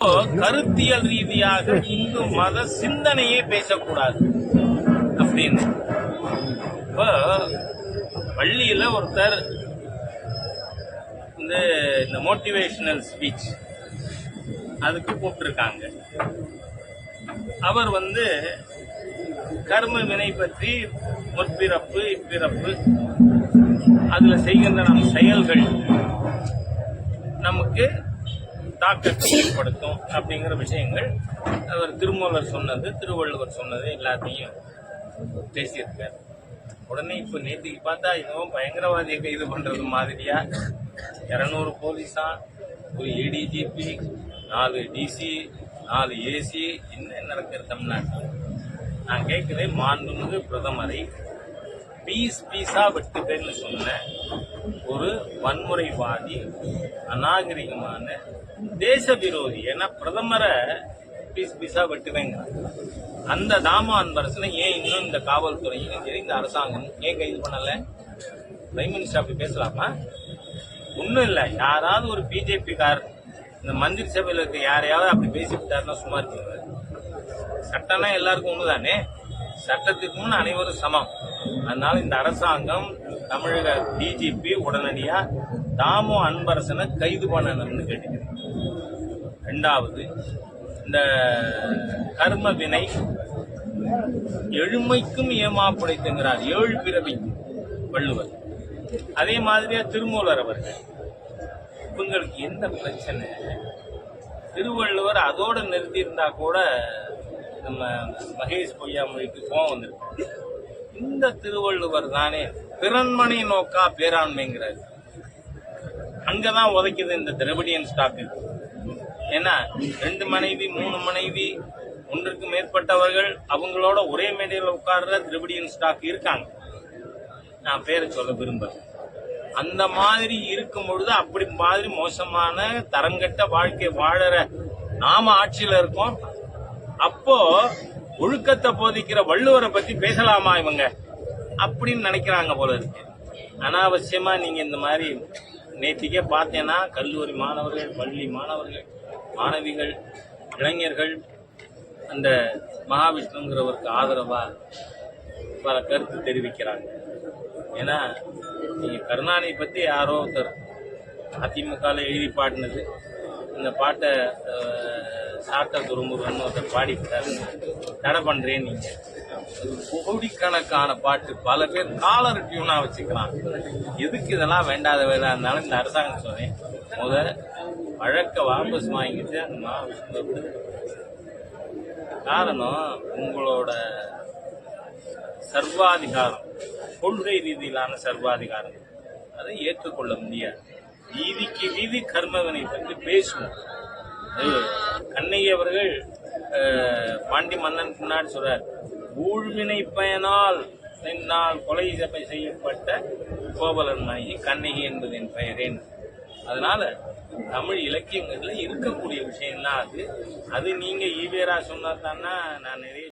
கருத்தியல் ரீதியாக இந்து மத சிந்தனையே பேசக்கூடாது அப்படின்னு இப்போ பள்ளியில ஒருத்தர் இந்த மோட்டிவேஷனல் ஸ்பீச் அதுக்கு கூப்பிட்டுருக்காங்க. அவர் கர்ம வினை பற்றி முற்பிறப்பு இப்பிறப்பு அதுல செய்கின்ற நம் செயல்கள் நமக்கு தாக்கத்தை ஏற்படுத்தும் அப்படிங்கிற விஷயங்கள் அவர் திருமூலர் சொன்னது, திருவள்ளுவர் சொன்னது எல்லாத்தையும் பேசியிருக்கார். உடனே இப்ப நேற்றுக்கு பார்த்தா இதுவும் பயங்கரவாதியை கைது பண்றது மாதிரியா 200 போலீஸா, ஒரு ஏடிஜிபி, 4 டிசி, 4 ஏசி, என்ன நடக்கிறது தமிழ்நாட்டில்? நான் கேட்கிறேன், மாண்புமிகு பிரதமரை பீஸா வெட்டு பேர்னு சொன்ன ஒரு வன்முறைவாதி, அநாகரிகமான தேச விரோதி. ஏன்னா பிரதமரை பீஸா வெட்டுவேங்க. அந்த தாமோ அன்பரசனை ஏன் இன்னும் இந்த காவல்துறையும் சரி இந்த அரசாங்கம் ஏன் கைது பண்ணல? பிரைம் மினிஸ்டர் அப்படி பேசலாமா? ஒன்றும் இல்லை, யாராவது ஒரு பிஜேபி கார் இந்த மந்திரி சபையில் இருக்க யாரையாவது அப்படி பேசிவிட்டாருன்னா சும்மா இருக்குங்க. சட்டம்னா எல்லாருக்கும் ஒண்ணுதானே, சட்டத்துக்கு முன் அனைவரும் சமம். அதனால இந்த அரசாங்கம் தமிழக டிஜிபி உடனடியா தாமோ அன்பரசனை கைது பண்ணணும்னு கேட்டுக்கிறேன். 2வது, இந்த கர்ம வினை எழுமைக்கும் ஏமாப்புடைத்துங்கிறார், 7 பிறவிக்கும் வள்ளுவர். அதே மாதிரியா திருமூலர் அவர்கள். இவங்களுக்கு என்ன பிரச்சனை? திருவள்ளுவர் அதோட நிறுத்தி இருந்தா கூட நம்ம மகேஷ் பொய்யாமொழிக்கு கோவம் வந்திருக்கு. இந்த திருவள்ளுவர் தானே பிறன்மனை நோக்கா பேராண்மைங்கிறார். அங்கதான் உதைக்குது இந்த திராவிடியன் ஸ்டாக். ஏன்னா 2 மனைவி 3 மனைவி, 1க்கு மேற்பட்டவர்கள் அவங்களோட ஒரே மேடையில் உட்கார்ற திராவிடியன் ஸ்டாக் இருக்காங்க. நான் பேரை சொல்ல விரும்புறேன். அந்த மாதிரி இருக்கும் பொழுது அப்படி மாதிரி மோசமான தரங்கட்ட வாழ்க்கை வாழற நாம ஆட்சியில இருக்கோம். அப்போ ஒழுக்கத்தை போதிக்கிற வள்ளுவரை பத்தி பேசலாமா இவங்க அப்படின்னு நினைக்கிறாங்க போல இருக்கு. அனாவசியமா நீங்க இந்த மாதிரி நேற்றுக்கே பார்த்தேன்னா கல்லூரி மாணவர்கள், பள்ளி மாணவர்கள், மாணவிகள், இளைஞர்கள் அந்த மகாவிஷ்ணுங்கிறவருக்கு ஆதரவா பல கருத்து தெரிவிக்கிறாங்க. ஏன்னா நீங்க கருணாநிதி பத்தி யாரோ ஒருத்தர் அதிமுக எழுதி பாடினது, இந்த பாட்டை சாட்ட துருமுருன்னு ஒருத்தர் பாடிவிட்டாரு, தடை பண்றேன். நீங்க கோடிக்கணக்கான பாட்டு பல பேர் காலர் டியூனா வச்சுக்கிறான். எதுக்கு இதெல்லாம் வேண்டாத வேலை இருந்தாலும் இந்த அரசாங்கம் சொன்னேன், வழக்க வாபஸ் வாங்கிட்டு அந்த மகாவிஷ்ணுவை விடுதலை. காரணம் உங்களோட சர்வாதிகாரம், கொள்கை ரீதியிலான சர்வாதிகாரம், அதை ஏற்றுக்கொள்ள முடியாது. வீதிக்கு வீதி கர்மவினை பற்றி பேசுவோம். கண்ணகி அவர்கள் பாண்டி மன்னன் முன்னாடி சொல்றார், ஊழ்வினை பயனால் கொலை செய்யப்பட்ட கோவலன் நாயகி கண்ணகி என்பது என் பெயரேன். அதனால தமிழ் இலக்கியங்கள்ல இருக்கக்கூடிய விஷயம்தான் அது. நீங்க ஈவேரா சொன்னா நான் நிறைய